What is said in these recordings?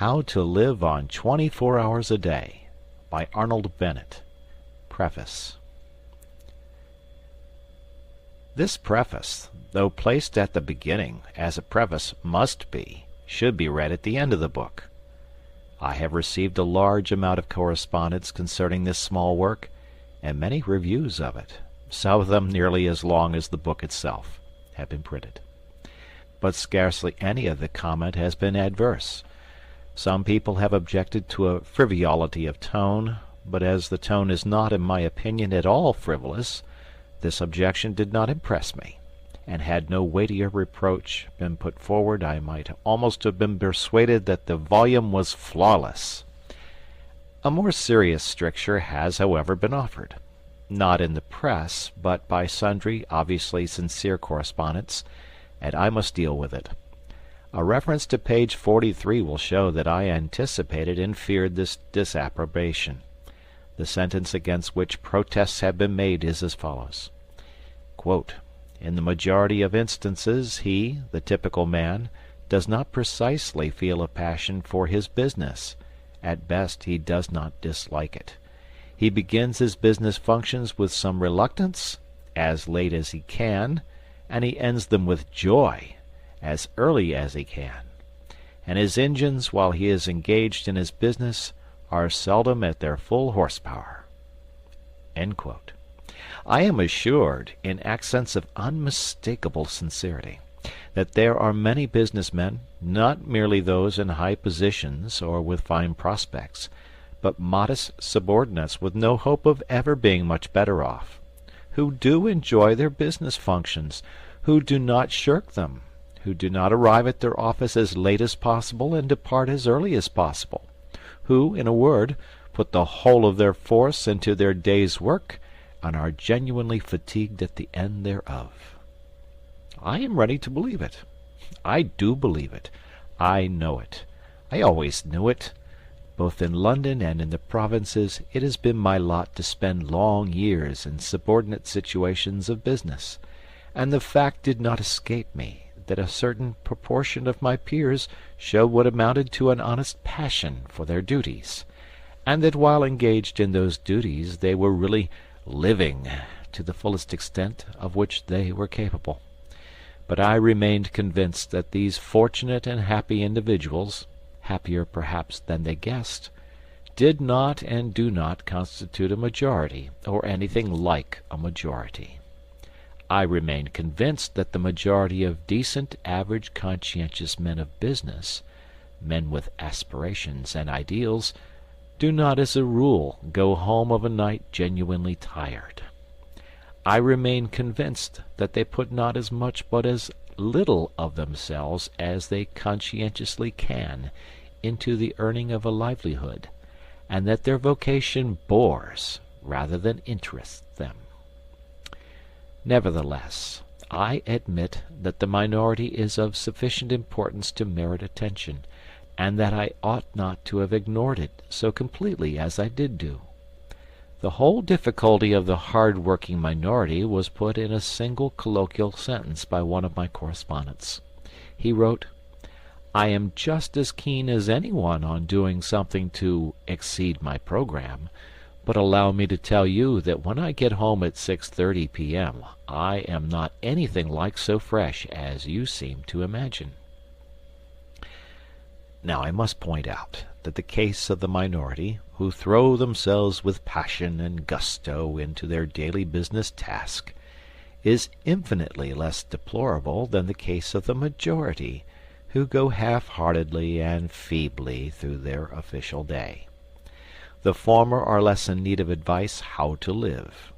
How to Live on 24 Hours a Day by Arnold Bennett. Preface. This preface, though placed at the beginning, as a preface must be, should be read at the end of the book. I have received a large amount of correspondence concerning this small work, and many reviews of it, some of them nearly as long as the book itself, have been printed. But scarcely any of the comment has been adverse. Some people have objected to a frivolity of tone, but as the tone is not, in my opinion, at all frivolous, this objection did not impress me, and had no weightier reproach been put forward, I might almost have been persuaded that the volume was flawless. A more serious stricture has, however, been offered, not in the press, but by sundry obviously sincere correspondents, and I must deal with it. A reference to page 43 will show that I anticipated and feared this disapprobation. The sentence against which protests have been made is as follows. Quote, "In the majority of instances he, the typical man, does not precisely feel a passion for his business. At best he does not dislike it. He begins his business functions with some reluctance, as late as he can, and he ends them with joy, as early as he can. And his engines, while he is engaged in his business, are seldom at their full horsepower." End quote. I am assured, in accents of unmistakable sincerity, that there are many businessmen, not merely those in high positions or with fine prospects, but modest subordinates with no hope of ever being much better off, who do enjoy their business functions, who do not shirk them, who do not arrive at their office as late as possible and depart as early as possible, who, in a word, put the whole of their force into their day's work, and are genuinely fatigued at the end thereof. I am ready to believe it. I do believe it. I know it. I always knew it. Both in London and in the provinces it has been my lot to spend long years in subordinate situations of business, and the fact did not escape me that a certain proportion of my peers showed what amounted to an honest passion for their duties, and that while engaged in those duties they were really living to the fullest extent of which they were capable. But I remained convinced that these fortunate and happy individuals, happier perhaps than they guessed, did not and do not constitute a majority, or anything like a majority. I remained convinced that the majority of decent, average, conscientious men of business, men with aspirations and ideals, do not as a rule go home of a night genuinely tired. I remain convinced that they put not as much but as little of themselves as they conscientiously can into the earning of a livelihood, and that their vocation bores rather than interests them. Nevertheless, I admit that the minority is of sufficient importance to merit attention, and that I ought not to have ignored it so completely as I did do. The whole difficulty of the hard-working minority was put in a single colloquial sentence by one of my correspondents. He wrote, "I am just as keen as anyone on doing something to exceed my program, but allow me to tell you that when I get home at 6:30 p.m. I am not anything like so fresh as you seem to imagine." Now I must point out that the case of the minority, who throw themselves with passion and gusto into their daily business task, is infinitely less deplorable than the case of the majority, who go half-heartedly and feebly through their official day. The former are less in need of advice how to live.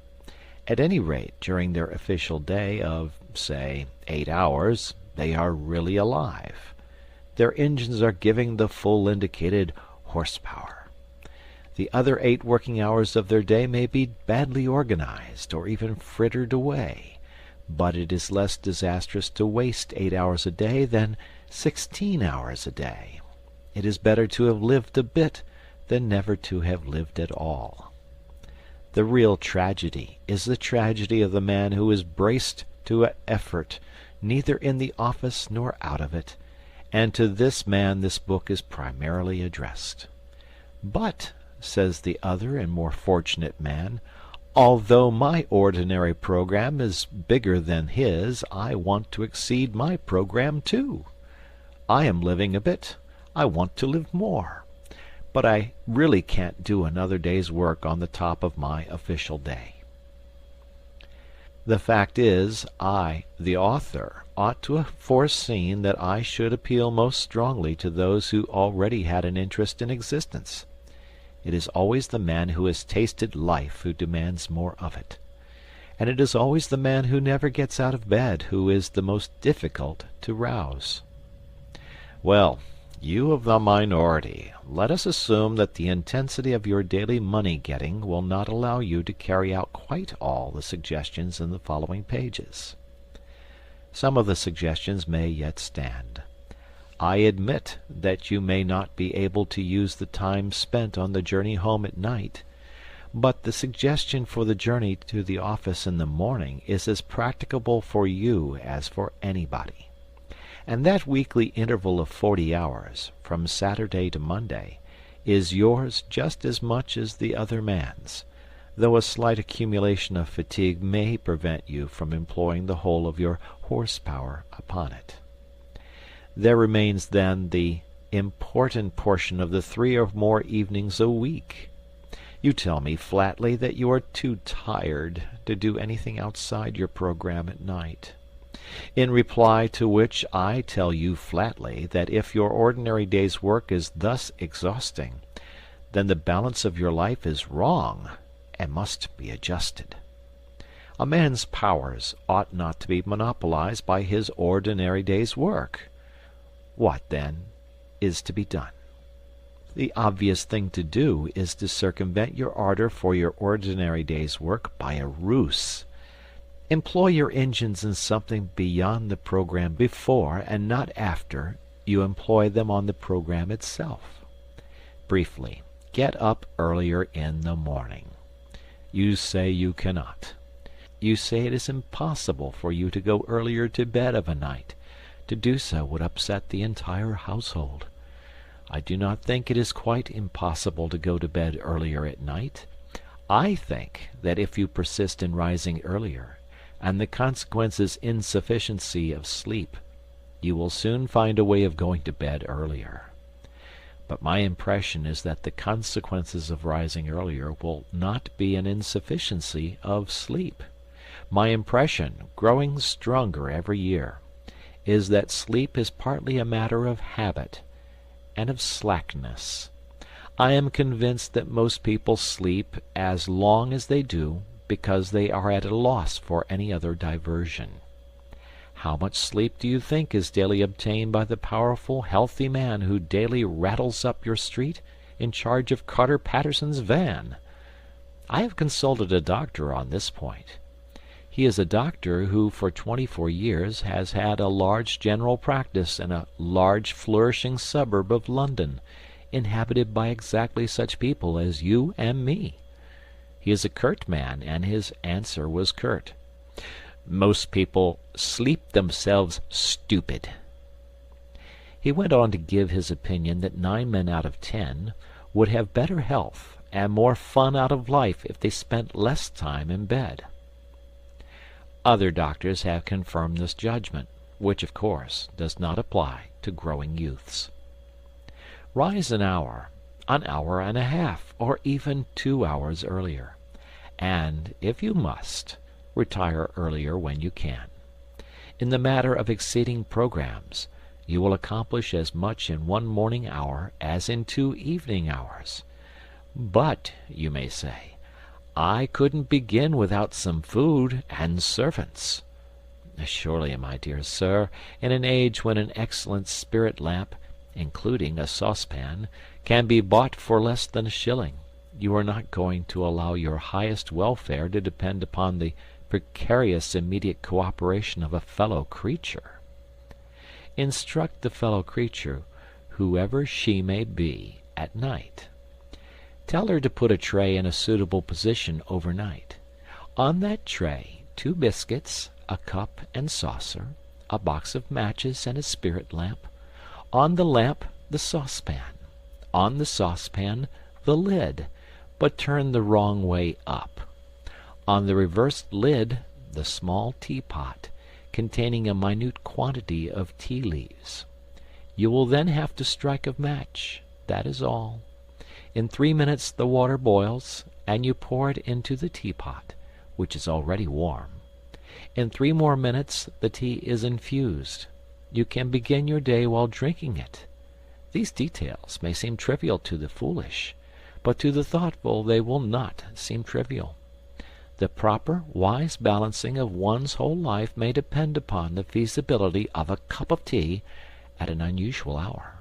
At any rate, during their official day of, say, 8 hours, they are really alive. Their engines are giving the full indicated horsepower. The other 8 working hours of their day may be badly organized or even frittered away, but it is less disastrous to waste 8 hours a day than 16 hours a day. It is better to have lived a bit than never to have lived at all. The real tragedy is the tragedy of the man who is braced to effort neither in the office nor out of it, and to this man this book is primarily addressed. "But," says the other and more fortunate man, "although my ordinary program is bigger than his, I want to exceed my program too. I am living a bit. I want to live more. But I really can't do another day's work on the top of my official day." The fact is, I, the author, ought to have foreseen that I should appeal most strongly to those who already had an interest in existence. It is always the man who has tasted life who demands more of it. And it is always the man who never gets out of bed who is the most difficult to rouse. Well, you of the minority, let us assume that the intensity of your daily money-getting will not allow you to carry out quite all the suggestions in the following pages. Some of the suggestions may yet stand. I admit that you may not be able to use the time spent on the journey home at night, but the suggestion for the journey to the office in the morning is as practicable for you as for anybody. And that weekly interval of 40 hours, from Saturday to Monday, is yours just as much as the other man's, though a slight accumulation of fatigue may prevent you from employing the whole of your horsepower upon it. There remains then the important portion of the 3 or more evenings a week. You tell me flatly that you are too tired to do anything outside your program at night. In reply to which I tell you flatly that if your ordinary day's work is thus exhausting, then the balance of your life is wrong and must be adjusted. A man's powers ought not to be monopolized by his ordinary day's work. What, then, is to be done? The obvious thing to do is to circumvent your ardor for your ordinary day's work by a ruse. Employ your engines in something beyond the program before, and not after, you employ them on the program itself. Briefly, get up earlier in the morning. You say you cannot. You say it is impossible for you to go earlier to bed of a night. To do so would upset the entire household. I do not think it is quite impossible to go to bed earlier at night. I think that if you persist in rising earlier, and the consequence is insufficiency of sleep, you will soon find a way of going to bed earlier. But my impression is that the consequences of rising earlier will not be an insufficiency of sleep. My impression, growing stronger every year, is that sleep is partly a matter of habit and of slackness. I am convinced that most people sleep as long as they do because they are at a loss for any other diversion. How much sleep do you think is daily obtained by the powerful, healthy man who daily rattles up your street in charge of Carter Patterson's van? I have consulted a doctor on this point. He is a doctor who for 24 years has had a large general practice in a large flourishing suburb of London, inhabited by exactly such people as you and me. He is a curt man, and his answer was curt. Most people sleep themselves stupid. He went on to give his opinion that 9 men out of 10 would have better health and more fun out of life if they spent less time in bed. Other doctors have confirmed this judgment, which, of course, does not apply to growing youths. Rise an hour and a half, or even 2 hours earlier, and, if you must, retire earlier when you can. In the matter of exceeding programs, you will accomplish as much in 1 morning hour as in 2 evening hours. But, you may say, I couldn't begin without some food and servants. Surely, my dear sir, in an age when an excellent spirit lamp, including a saucepan, can be bought for less than a shilling, you are not going to allow your highest welfare to depend upon the precarious immediate cooperation of a fellow creature. Instruct the fellow creature, whoever she may be, at night. Tell her to put a tray in a suitable position overnight. On that tray, 2 biscuits, a cup and saucer, a box of matches and a spirit lamp, On the lamp, the saucepan. On the saucepan, the lid, but turned the wrong way up. On the reversed lid, the small teapot, containing a minute quantity of tea leaves. You will then have to strike a match, that is all. In 3 minutes the water boils, and you pour it into the teapot, which is already warm. In 3 more minutes the tea is infused. You can begin your day while drinking it. These details may seem trivial to the foolish, but to the thoughtful they will not seem trivial. The proper, wise balancing of one's whole life may depend upon the feasibility of a cup of tea at an unusual hour.